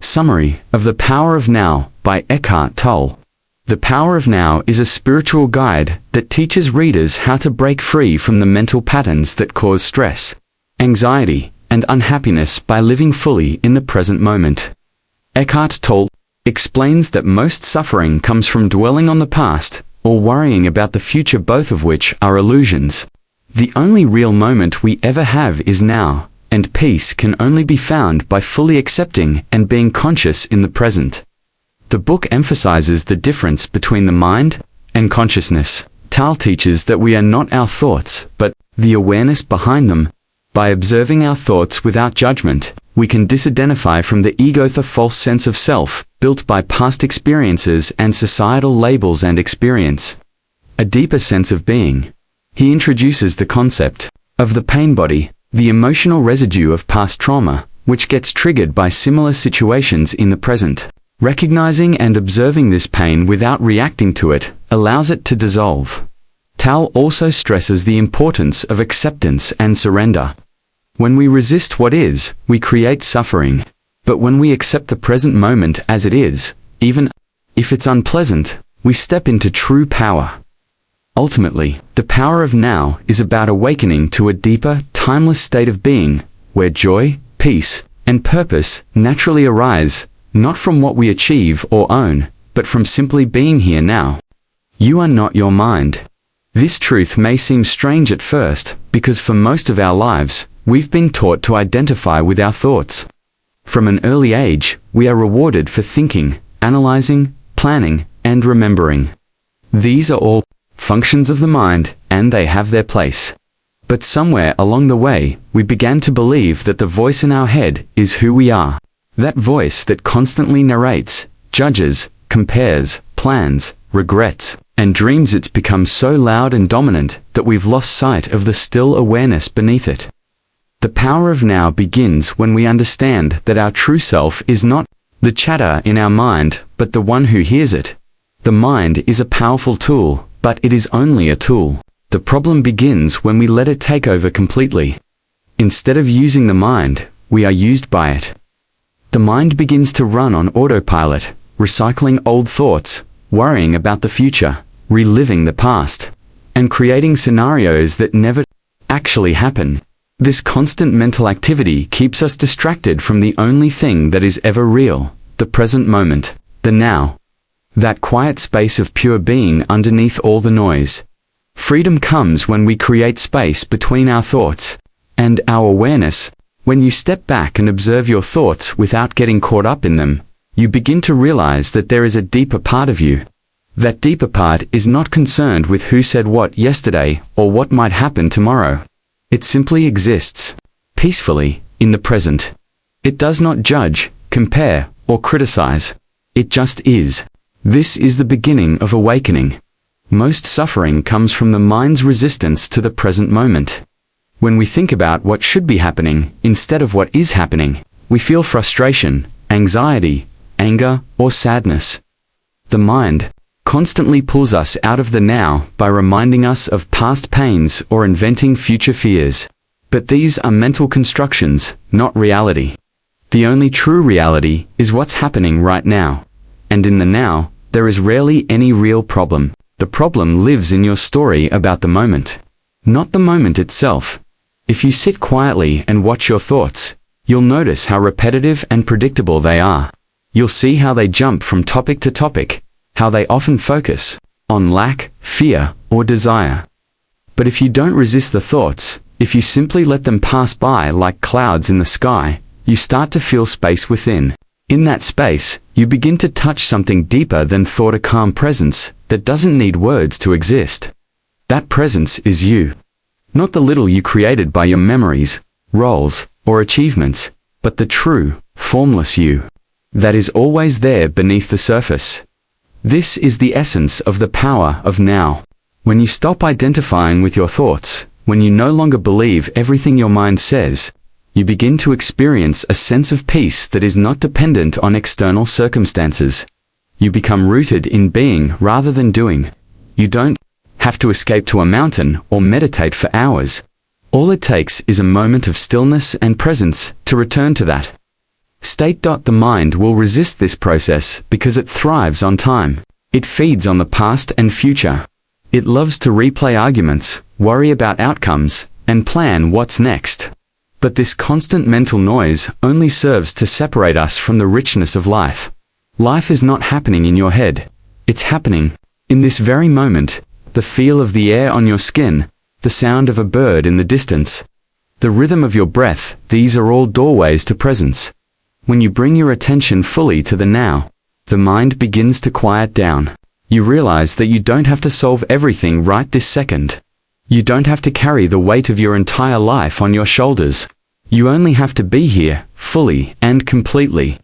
Summary of The Power of Now by Eckhart Tolle. The Power of Now is a spiritual guide that teaches readers how to break free from the mental patterns that cause stress, anxiety, and unhappiness by living fully in the present moment. Eckhart Tolle explains that most suffering comes from dwelling on the past or worrying about the future, both of which are illusions. The only real moment we ever have is now, and peace can only be found by fully accepting and being conscious in the present. The book emphasizes the difference between the mind and consciousness. Tolle teaches that we are not our thoughts, but the awareness behind them. By observing our thoughts without judgment, we can disidentify from the ego, the false sense of self, built by past experiences and societal labels and experience. A deeper sense of being. He introduces the concept of the pain body, the emotional residue of past trauma, which gets triggered by similar situations in the present. Recognizing and observing this pain without reacting to it allows it to dissolve. Tolle also stresses the importance of acceptance and surrender. When we resist what is, we create suffering. But when we accept the present moment as it is, even if it's unpleasant, we step into true power. Ultimately, the power of now is about awakening to a deeper, timeless state of being, where joy, peace, and purpose naturally arise, not from what we achieve or own, but from simply being here now. You are not your mind. This truth may seem strange at first, because for most of our lives, we've been taught to identify with our thoughts. From an early age, we are rewarded for thinking, analyzing, planning, and remembering. These are all functions of the mind, and they have their place. But somewhere along the way, we began to believe that the voice in our head is who we are. That voice that constantly narrates, judges, compares, plans, regrets, and dreams. It's become so loud and dominant that we've lost sight of the still awareness beneath it. The power of now begins when we understand that our true self is not the chatter in our mind, but the one who hears it. The mind is a powerful tool, but it is only a tool. The problem begins when we let it take over completely. Instead of using the mind, we are used by it. The mind begins to run on autopilot, recycling old thoughts, worrying about the future, reliving the past, and creating scenarios that never actually happen. This constant mental activity keeps us distracted from the only thing that is ever real, the present moment, the now. That quiet space of pure being underneath all the noise. Freedom comes when we create space between our thoughts and our awareness. When you step back and observe your thoughts without getting caught up in them, you begin to realize that there is a deeper part of you. That deeper part is not concerned with who said what yesterday or what might happen tomorrow. It simply exists, peacefully, in the present. It does not judge, compare, or criticize. It just is. This is the beginning of awakening. Most suffering comes from the mind's resistance to the present moment. When we think about what should be happening instead of what is happening, we feel frustration, anxiety, anger, or sadness. The mind constantly pulls us out of the now by reminding us of past pains or inventing future fears. But these are mental constructions, not reality. The only true reality is what's happening right now. And in the now, there is rarely any real problem. The problem lives in your story about the moment, not the moment itself. If you sit quietly and watch your thoughts, you'll notice how repetitive and predictable they are. You'll see how they jump from topic to topic, how they often focus on lack, fear, or desire. But if you don't resist the thoughts, if you simply let them pass by like clouds in the sky, you start to feel space within. In that space, you begin to touch something deeper than thought, a calm presence that doesn't need words to exist. That presence is you. Not the little you created by your memories, roles, or achievements, but the true, formless you. That is always there beneath the surface. This is the essence of the power of now. When you stop identifying with your thoughts, when you no longer believe everything your mind says, you begin to experience a sense of peace that is not dependent on external circumstances. You become rooted in being rather than doing. You don't have to escape to a mountain or meditate for hours. All it takes is a moment of stillness and presence to return to that The mind will resist this process because it thrives on time. It feeds on the past and future. It loves to replay arguments, worry about outcomes, and plan what's next. But this constant mental noise only serves to separate us from the richness of life. Life is not happening in your head. It's happening in this very moment. The feel of the air on your skin, the sound of a bird in the distance, the rhythm of your breath, these are all doorways to presence. When you bring your attention fully to the now, the mind begins to quiet down. You realize that you don't have to solve everything right this second. You don't have to carry the weight of your entire life on your shoulders. You only have to be here, fully and completely.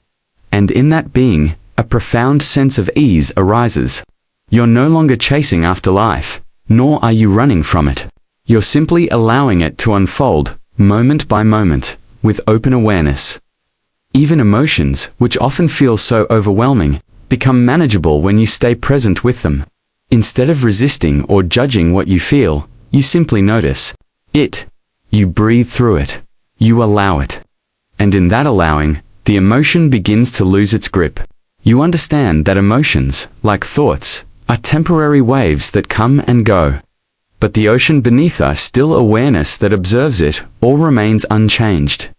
And in that being, a profound sense of ease arises. You're no longer chasing after life, nor are you running from it. You're simply allowing it to unfold, moment by moment, with open awareness. Even emotions, which often feel so overwhelming, become manageable when you stay present with them. Instead of resisting or judging what you feel, you simply notice it. You breathe through it. You allow it. And in that allowing, the emotion begins to lose its grip. You understand that emotions, like thoughts, are temporary waves that come and go. But the ocean beneath us, still awareness that observes it, all remains unchanged.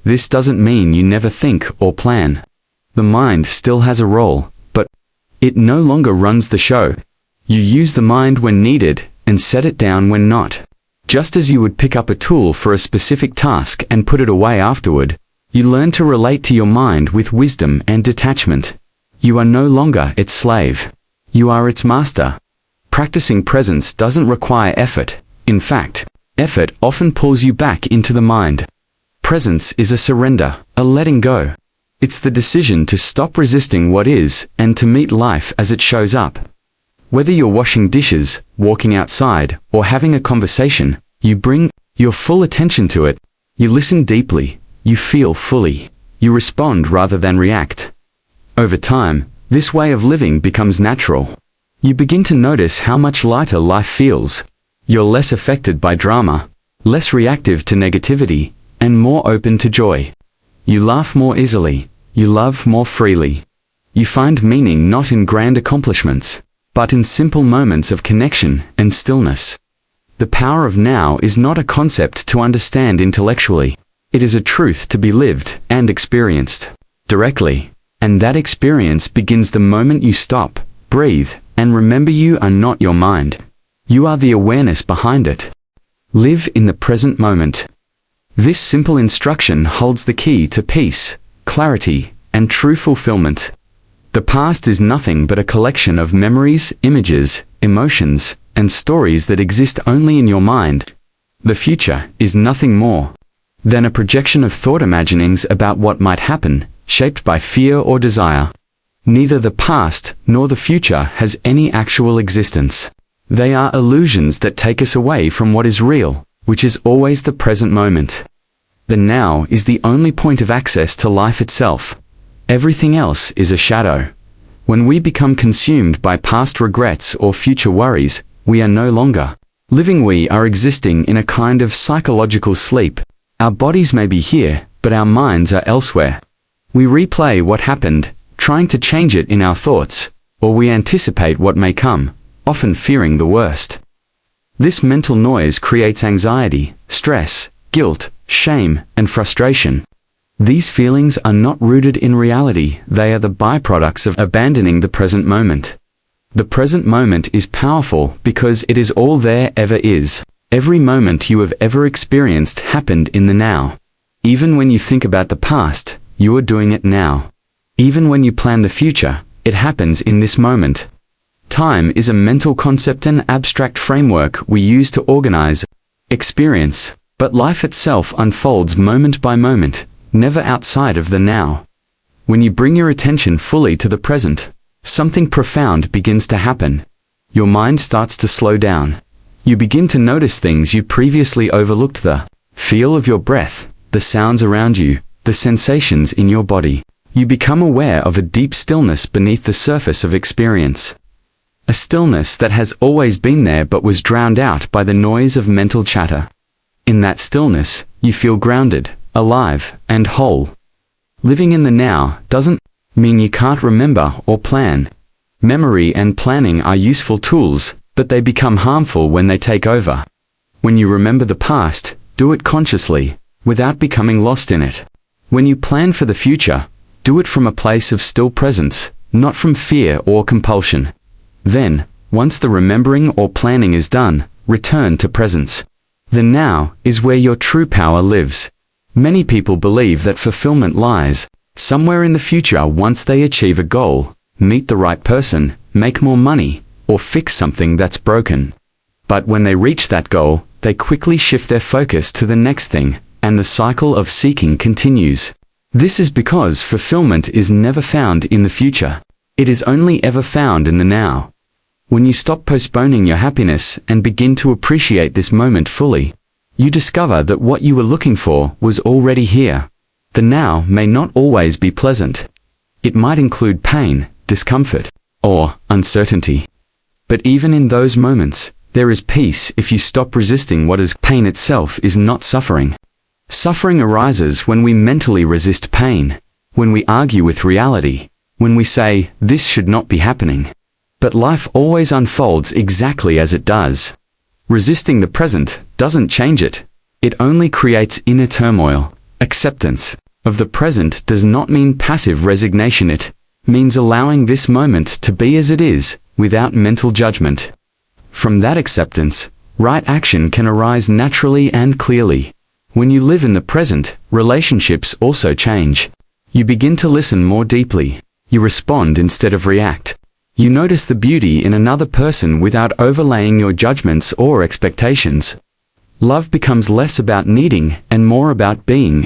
This doesn't mean you never think or plan. The mind still has a role, but it no longer runs the show. You use the mind when needed and set it down when not. Just as you would pick up a tool for a specific task and put it away afterward, you learn to relate to your mind with wisdom and detachment. You are no longer its slave. You are its master. Practicing presence doesn't require effort. In fact, effort often pulls you back into the mind. Presence is a surrender, a letting go. It's the decision to stop resisting what is and to meet life as it shows up. Whether you're washing dishes, walking outside, or having a conversation, you bring your full attention to it. You listen deeply. You feel fully. You respond rather than react. Over time, this way of living becomes natural. You begin to notice how much lighter life feels. You're less affected by drama, less reactive to negativity, and more open to joy. You laugh more easily. You love more freely. You find meaning not in grand accomplishments, but in simple moments of connection and stillness. The power of now is not a concept to understand intellectually. It is a truth to be lived and experienced directly. And that experience begins the moment you stop, breathe, and remember you are not your mind. You are the awareness behind it. Live in the present moment. This simple instruction holds the key to peace, clarity, and true fulfillment. The past is nothing but a collection of memories, images, emotions, and stories that exist only in your mind. The future is nothing more than a projection of thought imaginings about what might happen, shaped by fear or desire. Neither the past nor the future has any actual existence. They are illusions that take us away from what is real, which is always the present moment. The now is the only point of access to life itself. Everything else is a shadow. When we become consumed by past regrets or future worries, we are no longer living. We are existing in a kind of psychological sleep. Our bodies may be here, but our minds are elsewhere. We replay what happened, trying to change it in our thoughts, or we anticipate what may come, often fearing the worst. This mental noise creates anxiety, stress, guilt, shame, and frustration. These feelings are not rooted in reality. They are the byproducts of abandoning the present moment. The present moment is powerful because it is all there ever is. Every moment you have ever experienced happened in the now. Even when you think about the past, you are doing it now. Even when you plan the future, it happens in this moment. Time is a mental concept, an abstract framework we use to organize experience, but life itself unfolds moment by moment, never outside of the now. When you bring your attention fully to the present, something profound begins to happen. Your mind starts to slow down. You begin to notice things you previously overlooked: the feel of your breath, the sounds around you, the sensations in your body. You become aware of a deep stillness beneath the surface of experience. A stillness that has always been there but was drowned out by the noise of mental chatter. In that stillness, you feel grounded, alive, and whole. Living in the now doesn't mean you can't remember or plan. Memory and planning are useful tools, but they become harmful when they take over. When you remember the past, do it consciously, without becoming lost in it. When you plan for the future, do it from a place of still presence, not from fear or compulsion. Then, once the remembering or planning is done, return to presence. The now is where your true power lives. Many people believe that fulfillment lies somewhere in the future once they achieve a goal, meet the right person, make more money, or fix something that's broken. But when they reach that goal, they quickly shift their focus to the next thing, and the cycle of seeking continues. This is because fulfillment is never found in the future. It is only ever found in the now. When you stop postponing your happiness and begin to appreciate this moment fully, you discover that what you were looking for was already here. The now may not always be pleasant. It might include pain, discomfort, or uncertainty. But even in those moments, there is peace if you stop resisting what is pain itself is not suffering. Suffering arises when we mentally resist pain, when we argue with reality, when we say, this should not be happening. But life always unfolds exactly as it does. Resisting the present doesn't change it. It only creates inner turmoil. Acceptance of the present does not mean passive resignation. It means allowing this moment to be as it is, without mental judgment. From that acceptance, right action can arise naturally and clearly. When you live in the present, relationships also change. You begin to listen more deeply. You respond instead of react. You notice the beauty in another person without overlaying your judgments or expectations. Love becomes less about needing and more about being.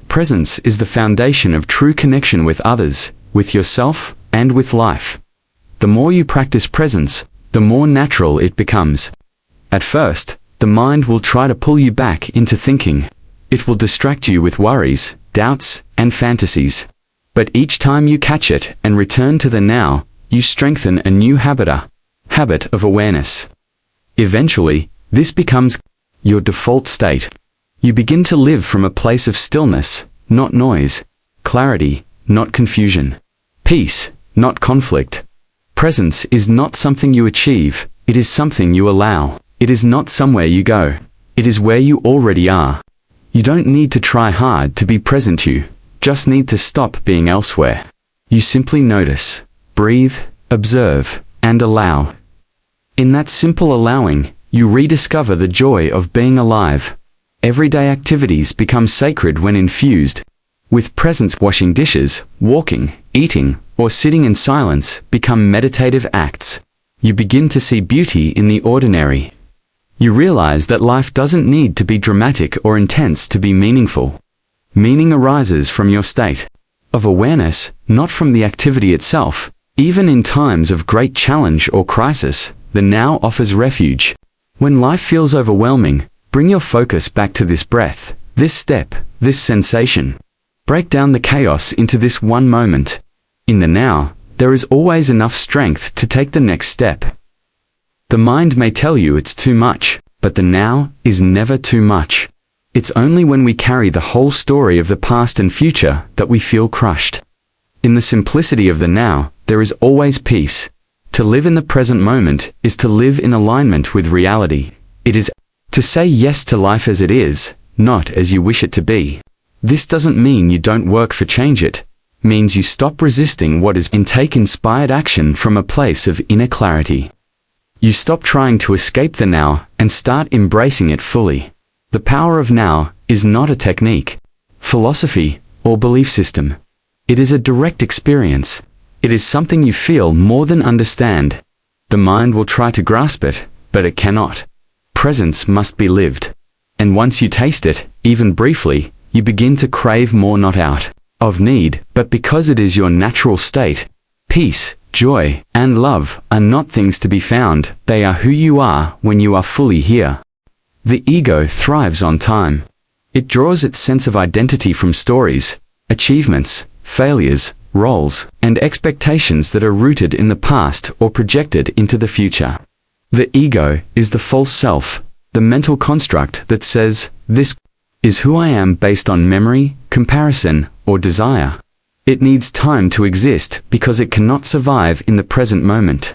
Presence is the foundation of true connection with others, with yourself, and with life. The more you practice presence, the more natural it becomes. At first, the mind will try to pull you back into thinking. It will distract you with worries, doubts, and fantasies. But each time you catch it and return to the now, you strengthen a new habit of awareness. Eventually, this becomes your default state. You begin to live from a place of stillness, not noise, clarity, not confusion, peace, not conflict. Presence is not something you achieve, it is something you allow. It is not somewhere you go. It is where you already are. You don't need to try hard to be present, you just need to stop being elsewhere. You simply notice, breathe, observe, and allow. In that simple allowing, you rediscover the joy of being alive. Everyday activities become sacred when infused with presence. Washing dishes, walking, eating, or sitting in silence become meditative acts. You begin to see beauty in the ordinary. You realize that life doesn't need to be dramatic or intense to be meaningful. Meaning arises from your state of awareness, not from the activity itself. Even in times of great challenge or crisis, the now offers refuge. When life feels overwhelming, bring your focus back to this breath, this step, this sensation. Break down the chaos into this one moment. In the now, there is always enough strength to take the next step. The mind may tell you it's too much, but the now is never too much. It's only when we carry the whole story of the past and future that we feel crushed. In the simplicity of the now, there is always peace. To live in the present moment is to live in alignment with reality. It is to say yes to life as it is, not as you wish it to be. This doesn't mean you don't work for change. It means you stop resisting what is and take inspired action from a place of inner clarity. You stop trying to escape the now and start embracing it fully. The power of now is not a technique, philosophy, or belief system. It is a direct experience. It is something you feel more than understand. The mind will try to grasp it, but it cannot. Presence must be lived. And once you taste it, even briefly, you begin to crave more, not out of need, but because it is your natural state. Peace, joy, and love are not things to be found. They are who you are when you are fully here. The ego thrives on time. It draws its sense of identity from stories, achievements, failures, roles, and expectations that are rooted in the past or projected into the future. The ego is the false self, the mental construct that says, this is who I am based on memory, comparison, or desire. It needs time to exist because it cannot survive in the present moment.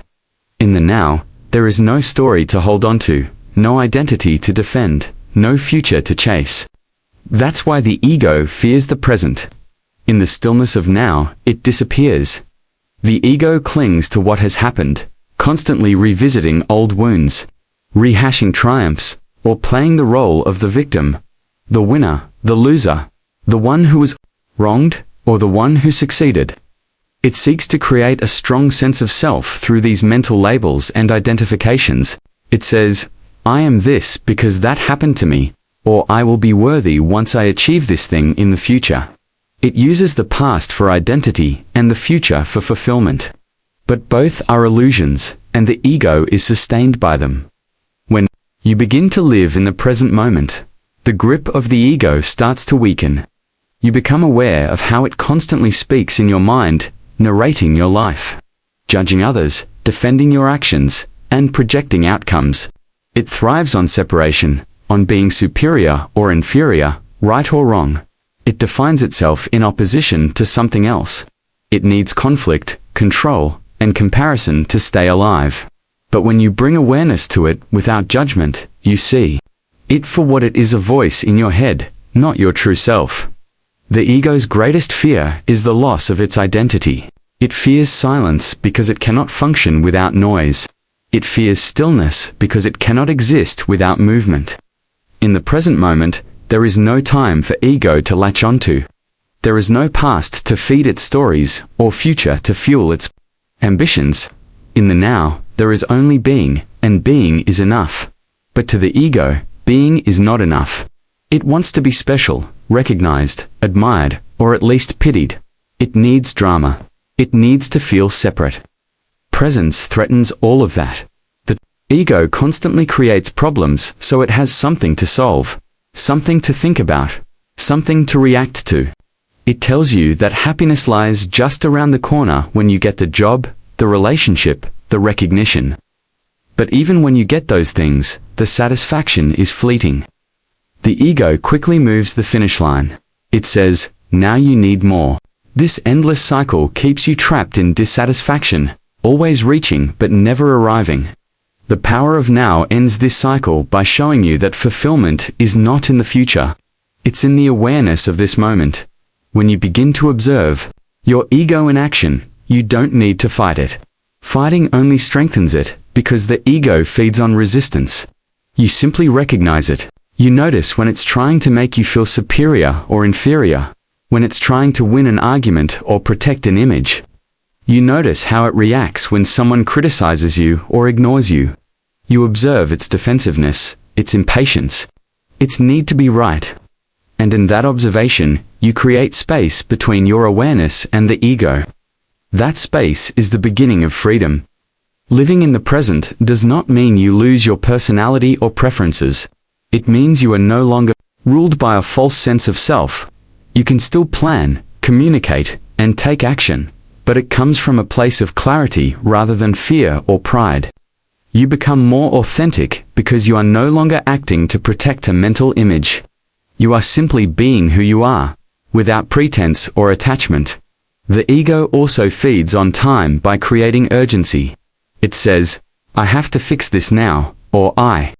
In the now, there is no story to hold on to, no identity to defend, no future to chase. That's why the ego fears the present. In the stillness of now, it disappears. The ego clings to what has happened, constantly revisiting old wounds, rehashing triumphs, or playing the role of the victim, the winner, the loser, the one who was wronged, or the one who succeeded. It seeks to create a strong sense of self through these mental labels and identifications. It says, I am this because that happened to me, or I will be worthy once I achieve this thing in the future. It uses the past for identity and the future for fulfillment. But both are illusions, and the ego is sustained by them. When you begin to live in the present moment, the grip of the ego starts to weaken. You become aware of how it constantly speaks in your mind, narrating your life, judging others, defending your actions, and projecting outcomes. It thrives on separation, on being superior or inferior, right or wrong. It defines itself in opposition to something else. It needs conflict, control, and comparison to stay alive. But when you bring awareness to it without judgment, you see it for what it is, a voice in your head, not your true self. The ego's greatest fear is the loss of its identity. It fears silence because it cannot function without noise. It fears stillness because it cannot exist without movement. In the present moment, there is no time for ego to latch onto. There is no past to feed its stories, or future to fuel its ambitions. In the now, there is only being, and being is enough. But to the ego, being is not enough. It wants to be special, recognized, admired, or at least pitied. It needs drama. It needs to feel separate. Presence threatens all of that. The ego constantly creates problems so it has something to solve, something to think about, something to react to. It tells you that happiness lies just around the corner when you get the job, the relationship, the recognition. But even when you get those things, the satisfaction is fleeting. The ego quickly moves the finish line. It says, now you need more. This endless cycle keeps you trapped in dissatisfaction, always reaching but never arriving. The power of now ends this cycle by showing you that fulfillment is not in the future. It's in the awareness of this moment. When you begin to observe your ego in action, you don't need to fight it. Fighting only strengthens it, because the ego feeds on resistance. You simply recognize it. You notice when it's trying to make you feel superior or inferior, when it's trying to win an argument or protect an image. You notice how it reacts when someone criticizes you or ignores you. You observe its defensiveness, its impatience, its need to be right. And in that observation, you create space between your awareness and the ego. That space is the beginning of freedom. Living in the present does not mean you lose your personality or preferences. It means you are no longer ruled by a false sense of self. You can still plan, communicate, and take action, but it comes from a place of clarity rather than fear or pride. You become more authentic because you are no longer acting to protect a mental image. You are simply being who you are, without pretense or attachment. The ego also feeds on time by creating urgency. It says, I have to fix this now, or I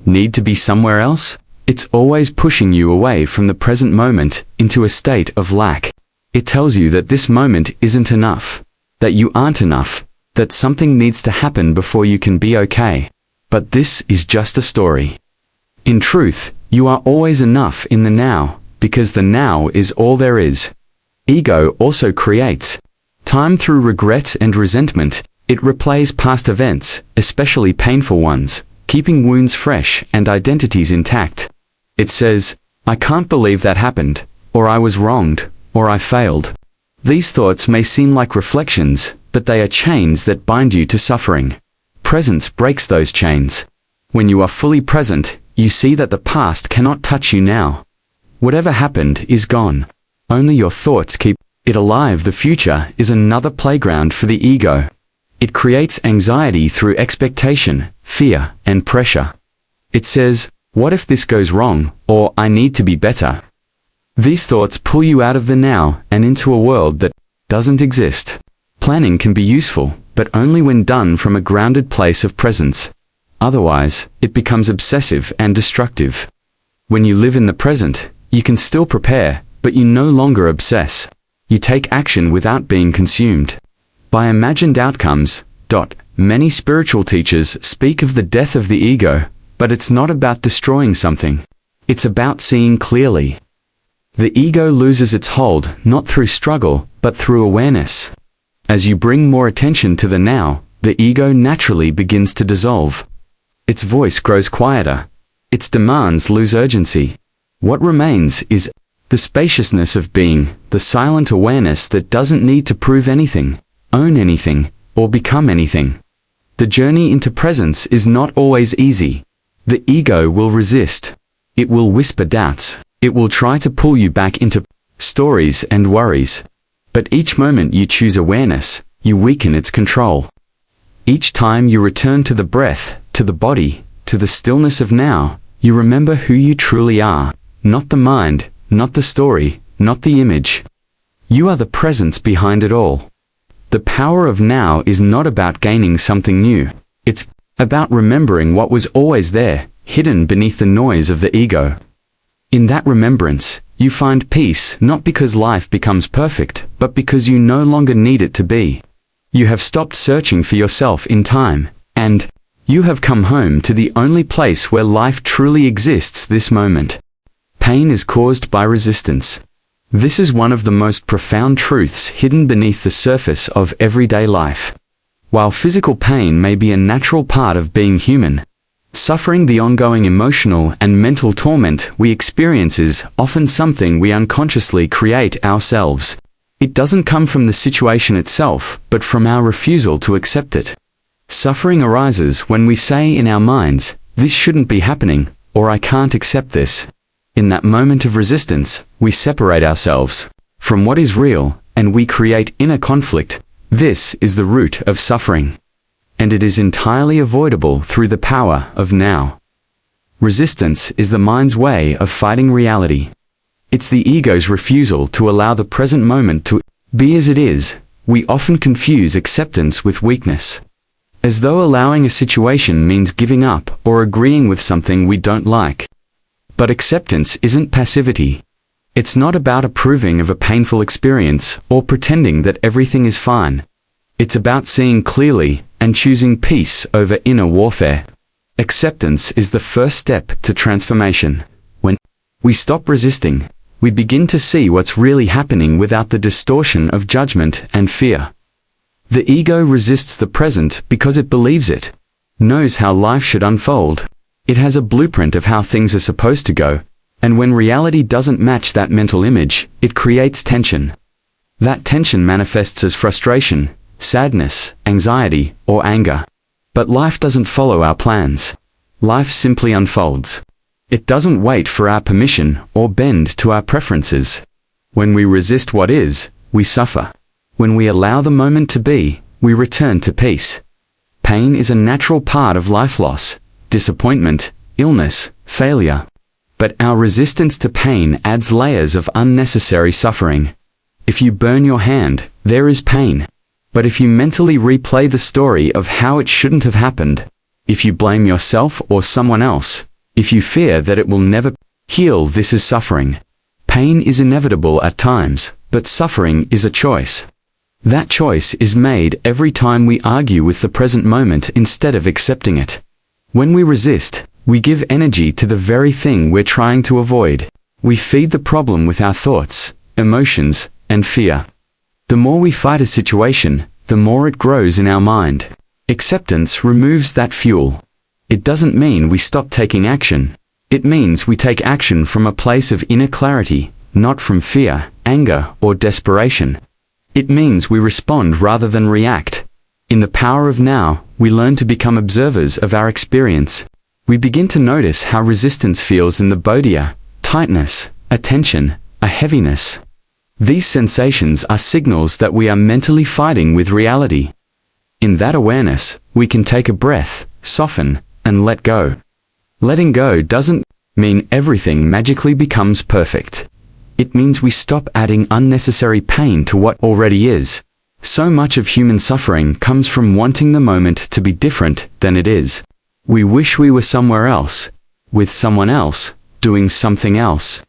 need to be somewhere else. It's always pushing you away from the present moment into a state of lack. It tells you that this moment isn't enough, that you aren't enough, that something needs to happen before you can be okay. But this is just a story. In truth, you are always enough in the now, because the now is all there is. Ego also creates time through regret and resentment. It replays past events, especially painful ones, keeping wounds fresh and identities intact. It says, I can't believe that happened, or I was wronged, or I failed. These thoughts may seem like reflections, but they are chains that bind you to suffering. Presence breaks those chains. When you are fully present, you see that the past cannot touch you now. Whatever happened is gone. Only your thoughts keep it alive. The future is another playground for the ego. It creates anxiety through expectation, fear, and pressure. It says, what if this goes wrong, or I need to be better? These thoughts pull you out of the now and into a world that doesn't exist. Planning can be useful, but only when done from a grounded place of presence. Otherwise, it becomes obsessive and destructive. When you live in the present, you can still prepare, but you no longer obsess. You take action without being consumed by imagined outcomes. Many spiritual teachers speak of the death of the ego, but it's not about destroying something. It's about seeing clearly. The ego loses its hold not through struggle, but through awareness. As you bring more attention to the now, the ego naturally begins to dissolve. Its voice grows quieter. Its demands lose urgency. What remains is the spaciousness of being, the silent awareness that doesn't need to prove anything, own anything, or become anything. The journey into presence is not always easy. The ego will resist. It will whisper doubts. It will try to pull you back into stories and worries. But each moment you choose awareness, you weaken its control. Each time you return to the breath, to the body, to the stillness of now, you remember who you truly are, not the mind, not the story, not the image. You are the presence behind it all. The power of now is not about gaining something new. It's about remembering what was always there, hidden beneath the noise of the ego. In that remembrance, you find peace not because life becomes perfect, but because you no longer need it to be. You have stopped searching for yourself in time, and you have come home to the only place where life truly exists this moment. Pain is caused by resistance. This is one of the most profound truths hidden beneath the surface of everyday life. While physical pain may be a natural part of being human, suffering, the ongoing emotional and mental torment we experience, is often something we unconsciously create ourselves. It doesn't come from the situation itself, but from our refusal to accept it. Suffering arises when we say in our minds, "This shouldn't be happening," or "I can't accept this." In that moment of resistance, we separate ourselves from what is real, and we create inner conflict. This is the root of suffering, and it is entirely avoidable through the power of now. Resistance is the mind's way of fighting reality. It's the ego's refusal to allow the present moment to be as it is. We often confuse acceptance with weakness, as though allowing a situation means giving up or agreeing with something we don't like. But acceptance isn't passivity. It's not about approving of a painful experience or pretending that everything is fine. It's about seeing clearly and choosing peace over inner warfare. Acceptance is the first step to transformation. When we stop resisting, we begin to see what's really happening without the distortion of judgment and fear. The ego resists the present because it believes it knows how life should unfold. It has a blueprint of how things are supposed to go, and when reality doesn't match that mental image, it creates tension. That tension manifests as frustration, sadness, anxiety, or anger. But life doesn't follow our plans. Life simply unfolds. It doesn't wait for our permission or bend to our preferences. When we resist what is, we suffer. When we allow the moment to be, we return to peace. Pain is a natural part of life: loss, disappointment, illness, failure. But our resistance to pain adds layers of unnecessary suffering. If you burn your hand, there is pain. But if you mentally replay the story of how it shouldn't have happened, if you blame yourself or someone else, if you fear that it will never heal, this is suffering. Pain is inevitable at times, but suffering is a choice. That choice is made every time we argue with the present moment instead of accepting it. When we resist, we give energy to the very thing we're trying to avoid. We feed the problem with our thoughts, emotions, and fear. The more we fight a situation, the more it grows in our mind. Acceptance removes that fuel. It doesn't mean we stop taking action. It means we take action from a place of inner clarity, not from fear, anger, or desperation. It means we respond rather than react. In the power of now, we learn to become observers of our experience. We begin to notice how resistance feels in the bodhi: tightness, a tension, a heaviness. These sensations are signals that we are mentally fighting with reality. In that awareness, we can take a breath, soften, and let go. Letting go doesn't mean everything magically becomes perfect. It means we stop adding unnecessary pain to what already is. So much of human suffering comes from wanting the moment to be different than it is. We wish we were somewhere else, with someone else, doing something else.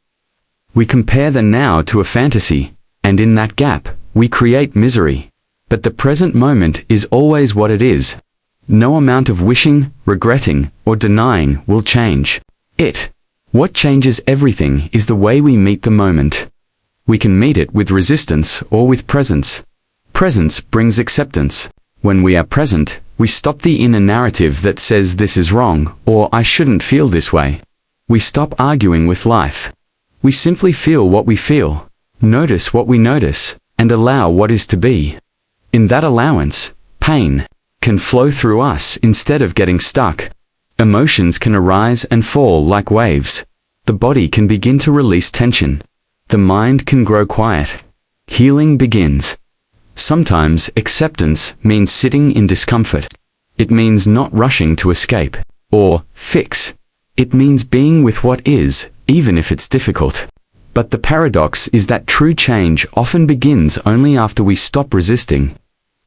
We compare the now to a fantasy, and in that gap, we create misery. But the present moment is always what it is. No amount of wishing, regretting, or denying will change it. What changes everything is the way we meet the moment. We can meet it with resistance or with presence. Presence brings acceptance. When we are present, we stop the inner narrative that says this is wrong, or I shouldn't feel this way. We stop arguing with life. We simply feel what we feel, notice what we notice, and allow what is to be. In that allowance, pain can flow through us instead of getting stuck. Emotions can arise and fall like waves. The body can begin to release tension. The mind can grow quiet. Healing begins. Sometimes acceptance means sitting in discomfort. It means not rushing to escape or fix. It means being with what is, even if it's difficult. But the paradox is that true change often begins only after we stop resisting.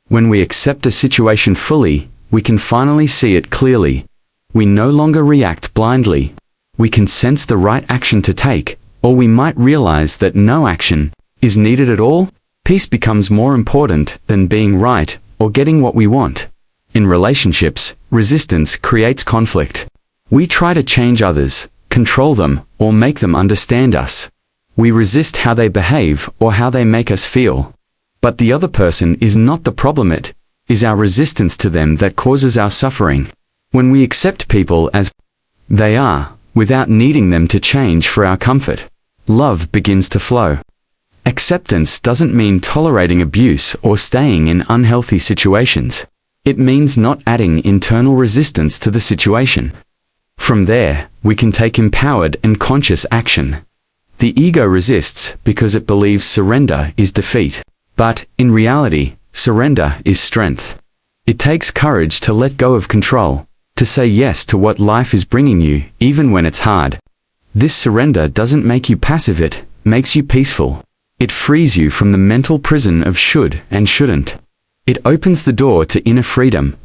When we accept a situation fully, we can finally see it clearly. We no longer react blindly. We can sense the right action to take, or we might realize that no action is needed at all. Peace becomes more important than being right or getting what we want. In relationships, resistance creates conflict. We try to change others, control them, or make them understand us. We resist how they behave or how they make us feel. But the other person is not the problem. It is our resistance to them that causes our suffering. When we accept people as they are, without needing them to change for our comfort, love begins to flow. Acceptance doesn't mean tolerating abuse or staying in unhealthy situations. It means not adding internal resistance to the situation. From there, we can take empowered and conscious action. The ego resists because it believes surrender is defeat. But, in reality, surrender is strength. It takes courage to let go of control, to say yes to what life is bringing you, even when it's hard. This surrender doesn't make you passive, it makes you peaceful. It frees you from the mental prison of should and shouldn't. It opens the door to inner freedom.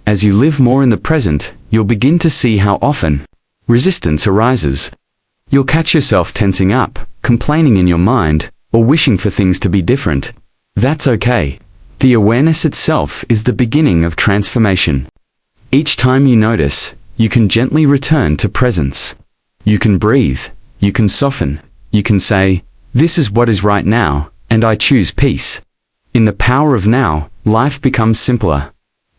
As you live more in the present, you'll begin to see how often resistance arises. You'll catch yourself tensing up, complaining in your mind, or wishing for things to be different. That's okay. The awareness itself is the beginning of transformation. Each time you notice, you can gently return to presence. You can breathe, you can soften, you can say, this is what is right now, and I choose peace. In the power of now, life becomes simpler.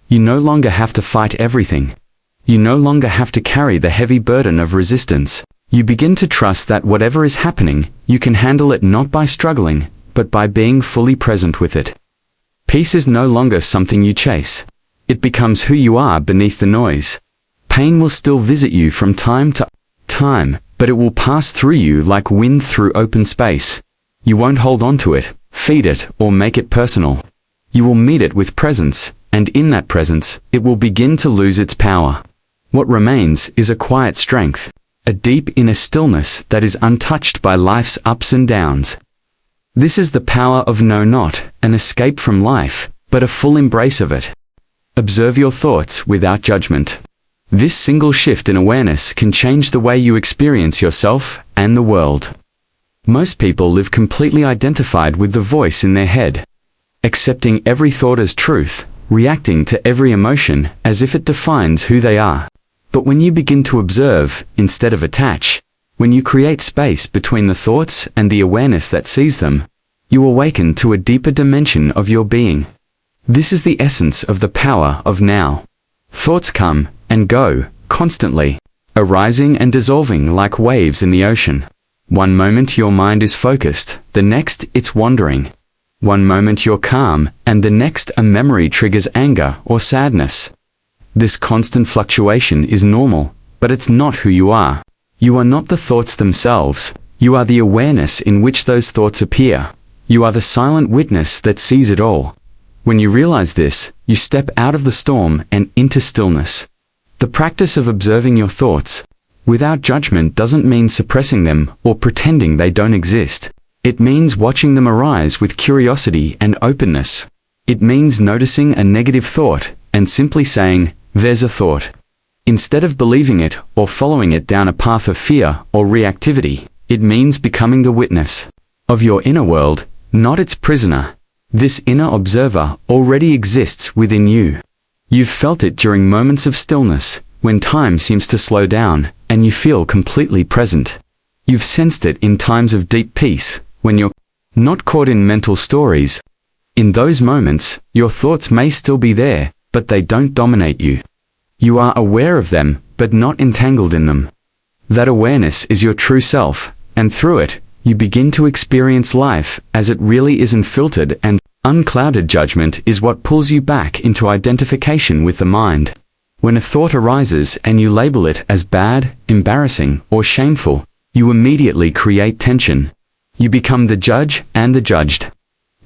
You no longer have to fight everything. You no longer have to carry the heavy burden of resistance. You begin to trust that whatever is happening, you can handle it not by struggling, but by being fully present with it. Peace is no longer something you chase. It becomes who you are beneath the noise. Pain will still visit you from time to time, but it will pass through you like wind through open space. You won't hold on to it, feed it, or make it personal. You will meet it with presence, and in that presence, it will begin to lose its power. What remains is a quiet strength, a deep inner stillness that is untouched by life's ups and downs. This is the power of no, not an escape from life, but a full embrace of it. Observe your thoughts without judgment. This single shift in awareness can change the way you experience yourself and the world. Most people live completely identified with the voice in their head, accepting every thought as truth, reacting to every emotion as if it defines who they are. But when you begin to observe, instead of attach, when you create space between the thoughts and the awareness that sees them, you awaken to a deeper dimension of your being. This is the essence of the power of now. Thoughts come and go, constantly, arising and dissolving like waves in the ocean. One moment your mind is focused, the next it's wandering. One moment you're calm, and the next a memory triggers anger or sadness. This constant fluctuation is normal, but it's not who you are. You are not the thoughts themselves. You are the awareness in which those thoughts appear. You are the silent witness that sees it all. When you realize this, you step out of the storm and into stillness. The practice of observing your thoughts without judgment doesn't mean suppressing them or pretending they don't exist. It means watching them arise with curiosity and openness. It means noticing a negative thought and simply saying, "There's a thought." Instead of believing it or following it down a path of fear or reactivity, it means becoming the witness of your inner world, not its prisoner. This inner observer already exists within you. You've felt it during moments of stillness, when time seems to slow down, and you feel completely present. You've sensed it in times of deep peace, when you're not caught in mental stories. In those moments, your thoughts may still be there, but they don't dominate you. You are aware of them, but not entangled in them. That awareness is your true self, and through it, you begin to experience life as it really is, unfiltered and unclouded. Judgment is what pulls you back into identification with the mind. When a thought arises and you label it as bad, embarrassing, or shameful, you immediately create tension. You become the judge and the judged.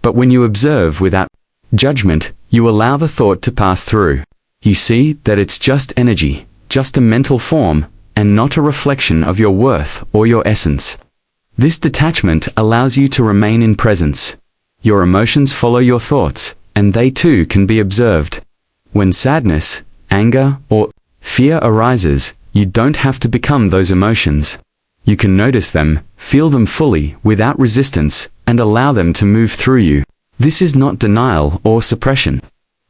But when you observe without judgment, you allow the thought to pass through. You see that it's just energy, just a mental form, and not a reflection of your worth or your essence. This detachment allows you to remain in presence. Your emotions follow your thoughts, and they too can be observed. When sadness, anger, or fear arises, you don't have to become those emotions. You can notice them, feel them fully, without resistance, and allow them to move through you. This is not denial or suppression.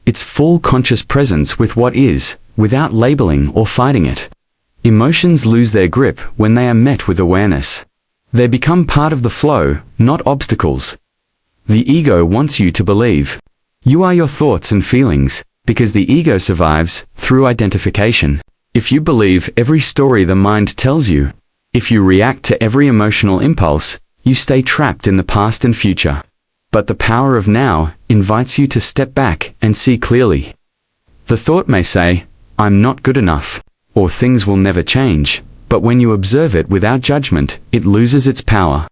It's full conscious presence with what is, without labeling or fighting it. Emotions lose their grip when they are met with awareness. They become part of the flow, not obstacles. The ego wants you to believe you are your thoughts and feelings, because the ego survives through identification. If you believe every story the mind tells you, if you react to every emotional impulse, you stay trapped in the past and future. But the power of now invites you to step back and see clearly. The thought may say, "I'm not good enough," or "things will never change," but when you observe it without judgment, it loses its power.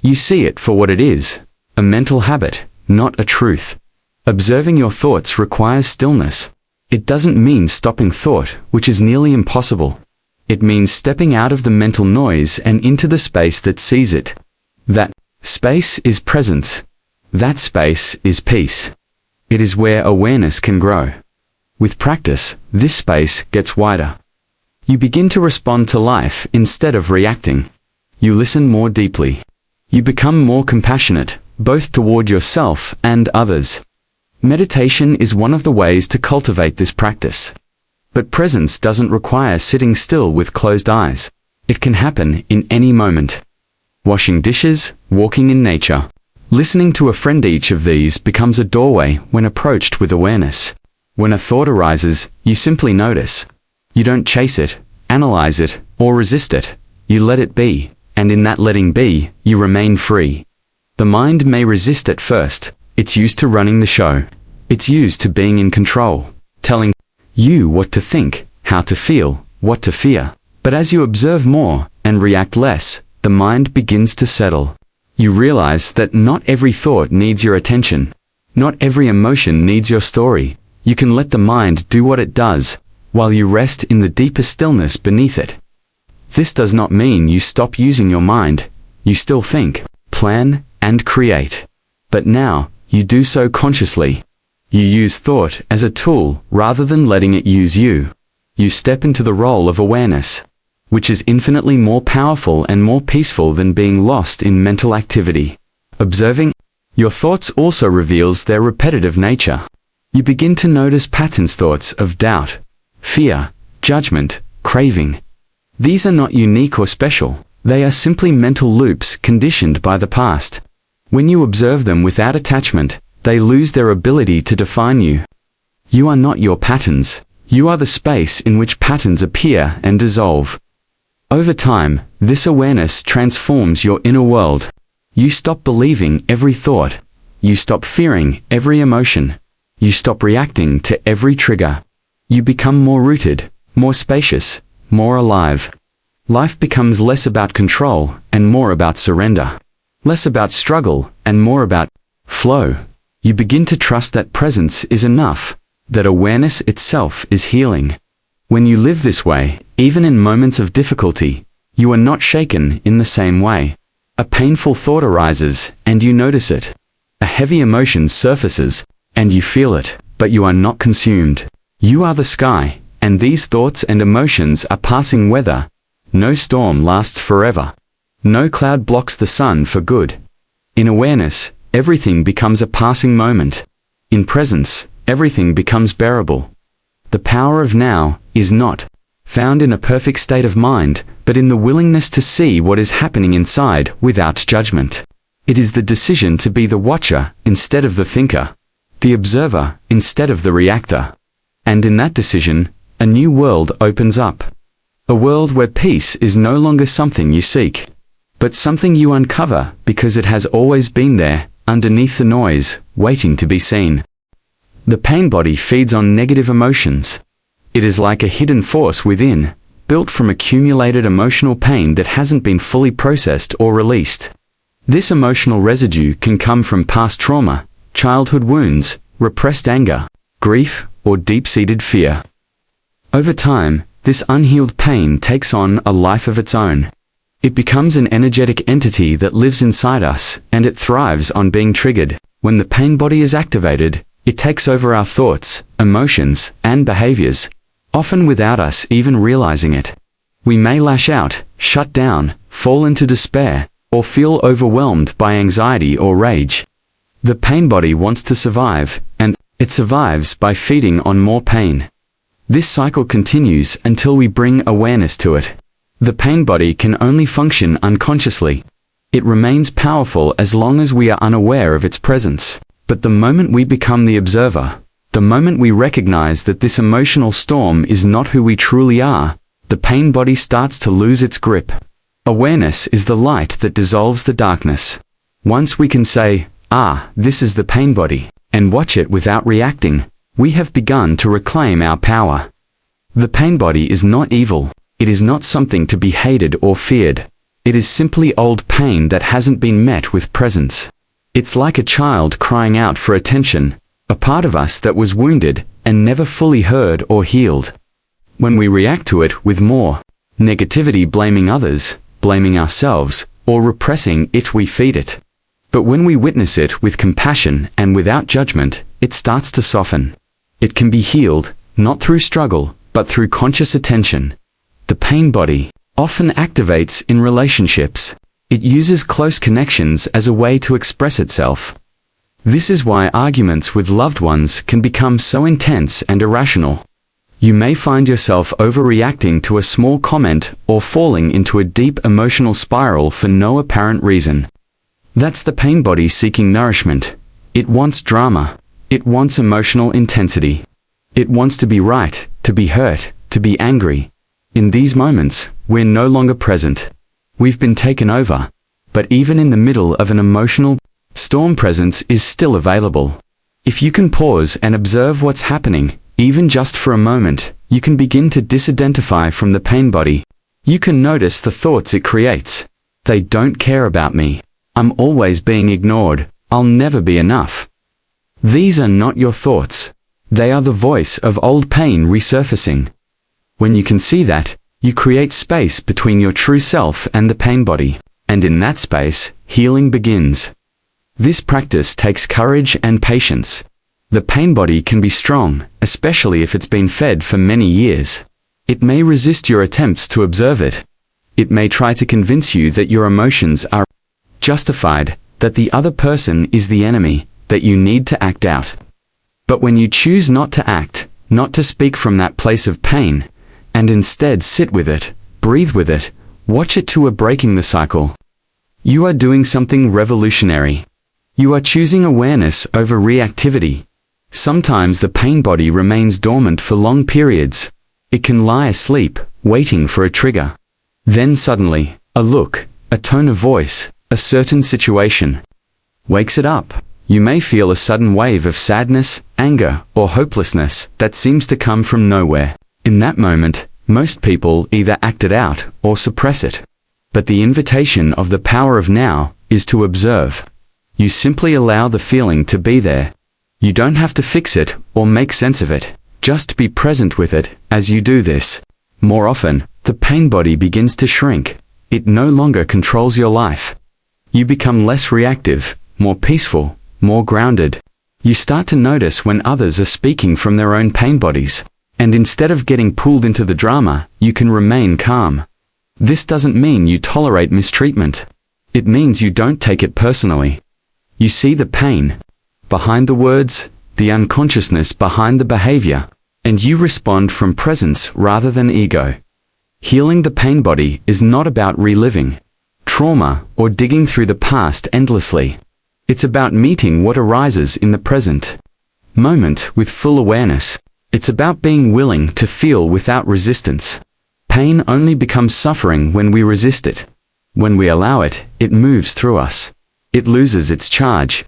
You see it for what it is, a mental habit, not a truth. Observing your thoughts requires stillness. It doesn't mean stopping thought, which is nearly impossible. It means stepping out of the mental noise and into the space that sees it. That space is presence. That space is peace. It is where awareness can grow. With practice, this space gets wider. You begin to respond to life instead of reacting. You listen more deeply. You become more compassionate, both toward yourself and others. Meditation is one of the ways to cultivate this practice. But presence doesn't require sitting still with closed eyes. It can happen in any moment. Washing dishes, walking in nature, listening to a friend, each of these becomes a doorway when approached with awareness. When a thought arises, you simply notice. You don't chase it, analyze it, or resist it. You let it be, and in that letting be, you remain free. The mind may resist at first. It's used to running the show. It's used to being in control, telling you what to think, how to feel, what to fear. But as you observe more and react less, the mind begins to settle. You realize that not every thought needs your attention. Not every emotion needs your story. You can let the mind do what it does, while you rest in the deeper stillness beneath it. This does not mean you stop using your mind. You still think, plan, and create. But now, you do so consciously. You use thought as a tool rather than letting it use you. You step into the role of awareness, which is infinitely more powerful and more peaceful than being lost in mental activity. Observing your thoughts also reveals their repetitive nature. You begin to notice patterns, thoughts of doubt, fear, judgment, craving. These are not unique or special. They are simply mental loops conditioned by the past. When you observe them without attachment, they lose their ability to define you. You are not your patterns. You are the space in which patterns appear and dissolve. Over time, this awareness transforms your inner world. You stop believing every thought. You stop fearing every emotion. You stop reacting to every trigger. You become more rooted, more spacious, more alive. Life becomes less about control and more about surrender. Less about struggle and more about flow. You begin to trust that presence is enough, that awareness itself is healing. When you live this way, even in moments of difficulty, you are not shaken in the same way. A painful thought arises, and you notice it. A heavy emotion surfaces, and you feel it, but you are not consumed. You are the sky, and these thoughts and emotions are passing weather. No storm lasts forever. No cloud blocks the sun for good. In awareness, everything becomes a passing moment. In presence, everything becomes bearable. The power of now is not found in a perfect state of mind, but in the willingness to see what is happening inside without judgment. It is the decision to be the watcher instead of the thinker, the observer instead of the reactor. And in that decision, a new world opens up. A world where peace is no longer something you seek, but something you uncover because it has always been there, underneath the noise, waiting to be seen. The pain body feeds on negative emotions. It is like a hidden force within, built from accumulated emotional pain that hasn't been fully processed or released. This emotional residue can come from past trauma, childhood wounds, repressed anger, grief, or deep-seated fear. Over time, this unhealed pain takes on a life of its own. It becomes an energetic entity that lives inside us, and it thrives on being triggered. When the pain body is activated, it takes over our thoughts, emotions, and behaviors, often without us even realizing it. We may lash out, shut down, fall into despair, or feel overwhelmed by anxiety or rage. The pain body wants to survive, and it survives by feeding on more pain. This cycle continues until we bring awareness to it. The pain body can only function unconsciously. It remains powerful as long as we are unaware of its presence. But the moment we become the observer, the moment we recognize that this emotional storm is not who we truly are, the pain body starts to lose its grip. Awareness is the light that dissolves the darkness. Once we can say, this is the pain body, and watch it without reacting, we have begun to reclaim our power. The pain body is not evil. It is not something to be hated or feared. It is simply old pain that hasn't been met with presence. It's like a child crying out for attention, a part of us that was wounded and never fully heard or healed. When we react to it with more negativity, blaming others, blaming ourselves, or repressing it, we feed it. But when we witness it with compassion and without judgment, it starts to soften. It can be healed, not through struggle, but through conscious attention. The pain body often activates in relationships. It uses close connections as a way to express itself. This is why arguments with loved ones can become so intense and irrational. You may find yourself overreacting to a small comment or falling into a deep emotional spiral for no apparent reason. That's the pain body seeking nourishment. It wants drama. It wants emotional intensity. It wants to be right, to be hurt, to be angry. In these moments, we're no longer present. We've been taken over. But even in the middle of an emotional storm, presence is still available. If you can pause and observe what's happening, even just for a moment, you can begin to disidentify from the pain body. You can notice the thoughts it creates. They don't care about me. I'm always being ignored. I'll never be enough. These are not your thoughts. They are the voice of old pain resurfacing. When you can see that, you create space between your true self and the pain body, and in that space, healing begins. This practice takes courage and patience. The pain body can be strong, especially if it's been fed for many years. It may resist your attempts to observe it. It may try to convince you that your emotions are justified, that the other person is the enemy, that you need to act out. But when you choose not to act, not to speak from that place of pain, and instead sit with it, breathe with it, watch it to a breaking the cycle, you are doing something revolutionary. You are choosing awareness over reactivity. Sometimes the pain body remains dormant for long periods. It can lie asleep, waiting for a trigger. Then suddenly, a look, a tone of voice, a certain situation wakes it up. You may feel a sudden wave of sadness, anger, or hopelessness that seems to come from nowhere. In that moment, most people either act it out or suppress it. But the invitation of the power of now is to observe. You simply allow the feeling to be there. You don't have to fix it or make sense of it. Just be present with it. As you do this, more often, the pain body begins to shrink. It no longer controls your life. You become less reactive, more peaceful, more grounded. You start to notice when others are speaking from their own pain bodies, and instead of getting pulled into the drama, you can remain calm. This doesn't mean you tolerate mistreatment. It means you don't take it personally. You see the pain behind the words, the unconsciousness behind the behavior, and you respond from presence rather than ego. Healing the pain body is not about reliving trauma or digging through the past endlessly. It's about meeting what arises in the present moment with full awareness. It's about being willing to feel without resistance. Pain only becomes suffering when we resist it. When we allow it, it moves through us. It loses its charge.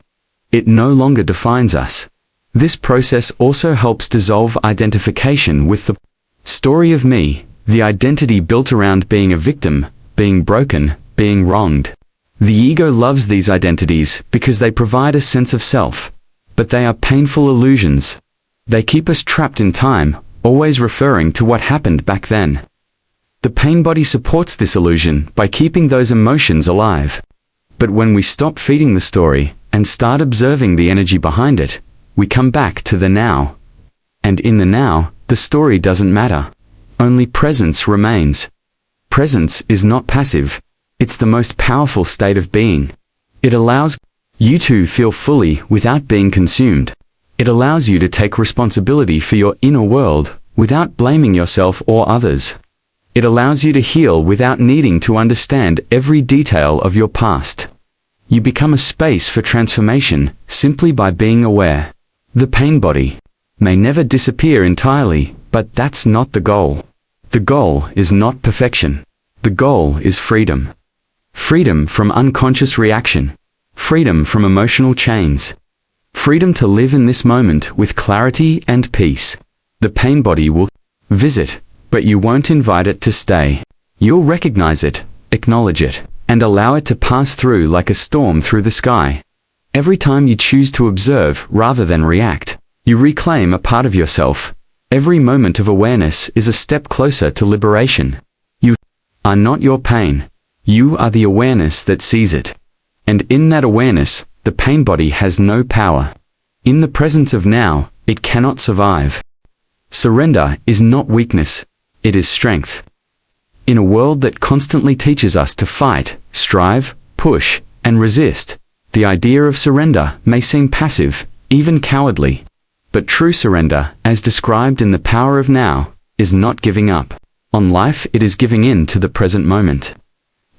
It no longer defines us. This process also helps dissolve identification with the story of me, the identity built around being a victim, being broken, being wronged. The ego loves these identities because they provide a sense of self, but they are painful illusions. They keep us trapped in time, always referring to what happened back then. The pain body supports this illusion by keeping those emotions alive. But when we stop feeding the story and start observing the energy behind it, we come back to the now. And in the now, the story doesn't matter. Only presence remains. Presence is not passive. It's the most powerful state of being. It allows you to feel fully without being consumed. It allows you to take responsibility for your inner world without blaming yourself or others. It allows you to heal without needing to understand every detail of your past. You become a space for transformation simply by being aware. The pain body may never disappear entirely, but that's not the goal. The goal is not perfection. The goal is freedom. Freedom from unconscious reaction. Freedom from emotional chains. Freedom to live in this moment with clarity and peace. The pain body will visit, but you won't invite it to stay. You'll recognize it, acknowledge it, and allow it to pass through like a storm through the sky. Every time you choose to observe rather than react, you reclaim a part of yourself. Every moment of awareness is a step closer to liberation. You are not your pain. You are the awareness that sees it. And in that awareness, the pain body has no power. In the presence of now, it cannot survive. Surrender is not weakness, it is strength. In a world that constantly teaches us to fight, strive, push, and resist, the idea of surrender may seem passive, even cowardly. But true surrender, as described in The Power of Now, is not giving up on life, it is giving in to the present moment.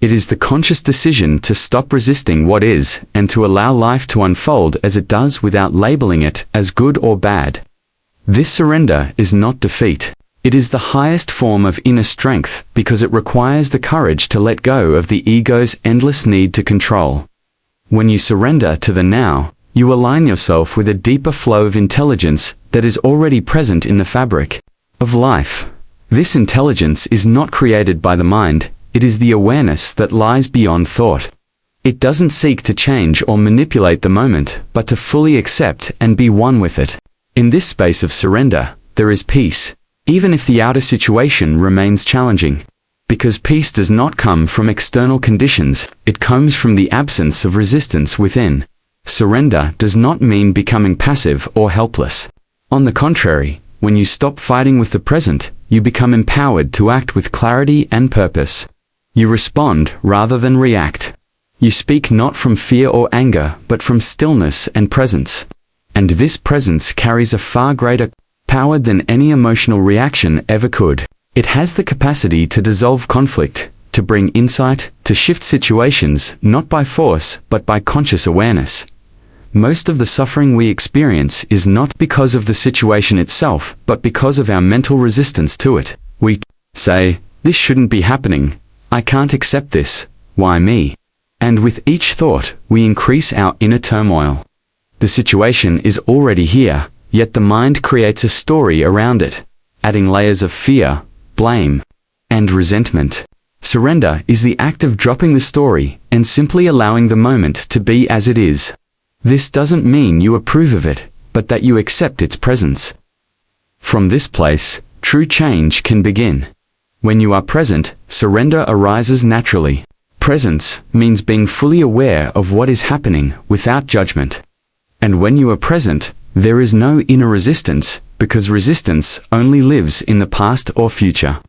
It is the conscious decision to stop resisting what is and to allow life to unfold as it does without labeling it as good or bad. This surrender is not defeat. It is the highest form of inner strength because it requires the courage to let go of the ego's endless need to control. When you surrender to the now, you align yourself with a deeper flow of intelligence that is already present in the fabric of life. This intelligence is not created by the mind. It is the awareness that lies beyond thought. It doesn't seek to change or manipulate the moment, but to fully accept and be one with it. In this space of surrender, there is peace, even if the outer situation remains challenging. Because peace does not come from external conditions, it comes from the absence of resistance within. Surrender does not mean becoming passive or helpless. On the contrary, when you stop fighting with the present, you become empowered to act with clarity and purpose. You respond rather than react. You speak not from fear or anger, but from stillness and presence. And this presence carries a far greater power than any emotional reaction ever could. It has the capacity to dissolve conflict, to bring insight, to shift situations, not by force, but by conscious awareness. Most of the suffering we experience is not because of the situation itself, but because of our mental resistance to it. We say, "This shouldn't be happening. I can't accept this. Why me?" And with each thought, we increase our inner turmoil. The situation is already here, yet the mind creates a story around it, adding layers of fear, blame, and resentment. Surrender is the act of dropping the story and simply allowing the moment to be as it is. This doesn't mean you approve of it, but that you accept its presence. From this place, true change can begin. When you are present, surrender arises naturally. Presence means being fully aware of what is happening without judgment. And when you are present, there is no inner resistance, because resistance only lives in the past or future.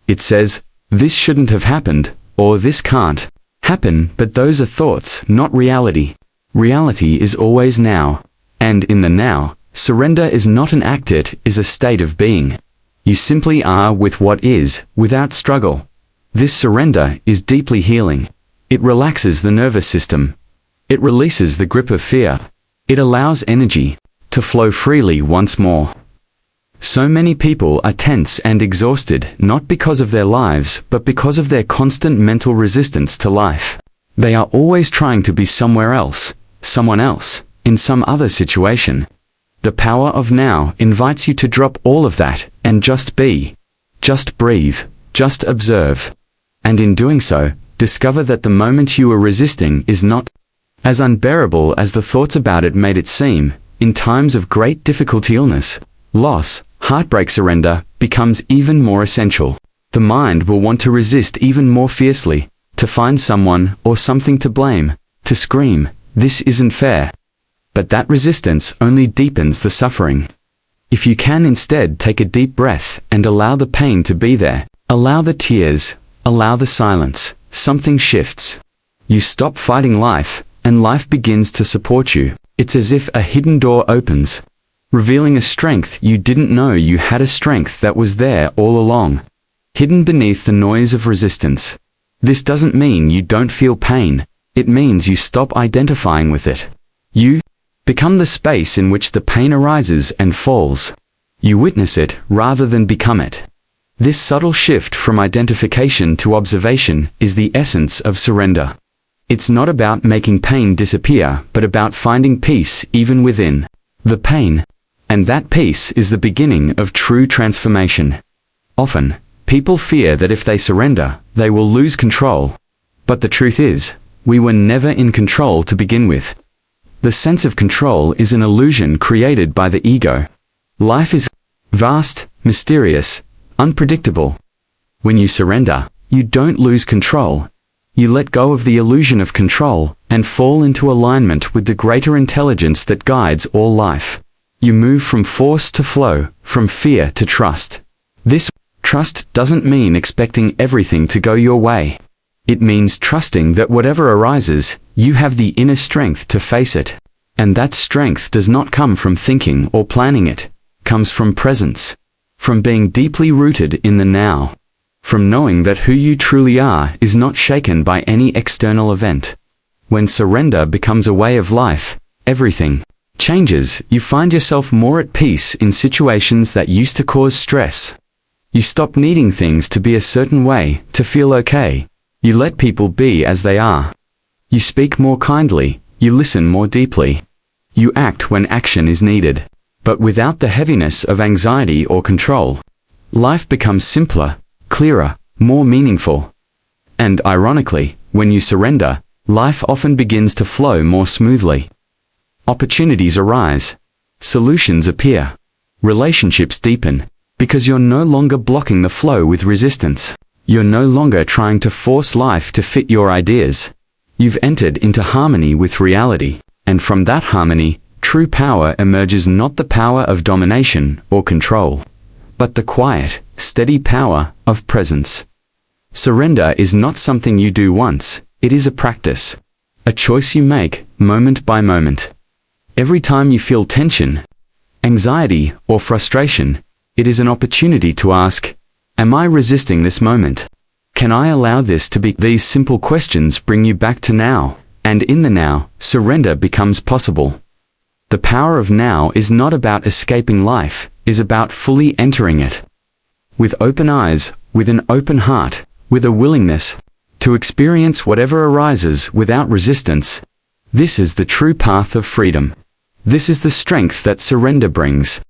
It says, this shouldn't have happened, or this can't happen, but those are thoughts, not reality. Reality is always now. And in the now, surrender is not an act, it is a state of being. You simply are with what is, without struggle. This surrender is deeply healing. It relaxes the nervous system. It releases the grip of fear. It allows energy to flow freely once more. So many people are tense and exhausted, not because of their lives, but because of their constant mental resistance to life. They are always trying to be somewhere else, someone else, in some other situation. The power of now invites you to drop all of that and just be. Just breathe. Just observe. And in doing so, discover that the moment you were resisting is not as unbearable as the thoughts about it made it seem. In times of great difficulty, illness, loss, heartbreak, surrender becomes even more essential. The mind will want to resist even more fiercely, to find someone or something to blame, to scream, this isn't fair. But that resistance only deepens the suffering. If you can instead take a deep breath and allow the pain to be there, allow the tears, allow the silence, something shifts. You stop fighting life, and life begins to support you. It's as if a hidden door opens, revealing a strength you didn't know you had, a strength that was there all along, hidden beneath the noise of resistance. This doesn't mean you don't feel pain. It means you stop identifying with it. You become the space in which the pain arises and falls. You witness it rather than become it. This subtle shift from identification to observation is the essence of surrender. It's not about making pain disappear, but about finding peace even within the pain. And that peace is the beginning of true transformation. Often, people fear that if they surrender, they will lose control. But the truth is, we were never in control to begin with. The sense of control is an illusion created by the ego. Life is vast, mysterious, unpredictable. When you surrender, you don't lose control. You let go of the illusion of control and fall into alignment with the greater intelligence that guides all life. You move from force to flow, from fear to trust. This trust doesn't mean expecting everything to go your way. It means trusting that whatever arises, you have the inner strength to face it. And that strength does not come from thinking or planning, it comes from presence, from being deeply rooted in the now, from knowing that who you truly are is not shaken by any external event. When surrender becomes a way of life, everything changes. You find yourself more at peace in situations that used to cause stress. You stop needing things to be a certain way to feel okay. You let people be as they are. You speak more kindly. You listen more deeply. You act when action is needed, but without the heaviness of anxiety or control. Life becomes simpler, clearer, more meaningful. And ironically, when you surrender, life often begins to flow more smoothly. Opportunities arise. Solutions appear. Relationships deepen, because you're no longer blocking the flow with resistance. You're no longer trying to force life to fit your ideas. You've entered into harmony with reality, and from that harmony, true power emerges, not the power of domination or control, but the quiet, steady power of presence. Surrender is not something you do once, it is a practice. A choice you make, moment by moment. Every time you feel tension, anxiety, or frustration, it is an opportunity to ask, am I resisting this moment? Can I allow this to be? These simple questions bring you back to now, and in the now, surrender becomes possible. The power of now is not about escaping life, it is about fully entering it. With open eyes, with an open heart, with a willingness to experience whatever arises without resistance. This is the true path of freedom. This is the strength that surrender brings.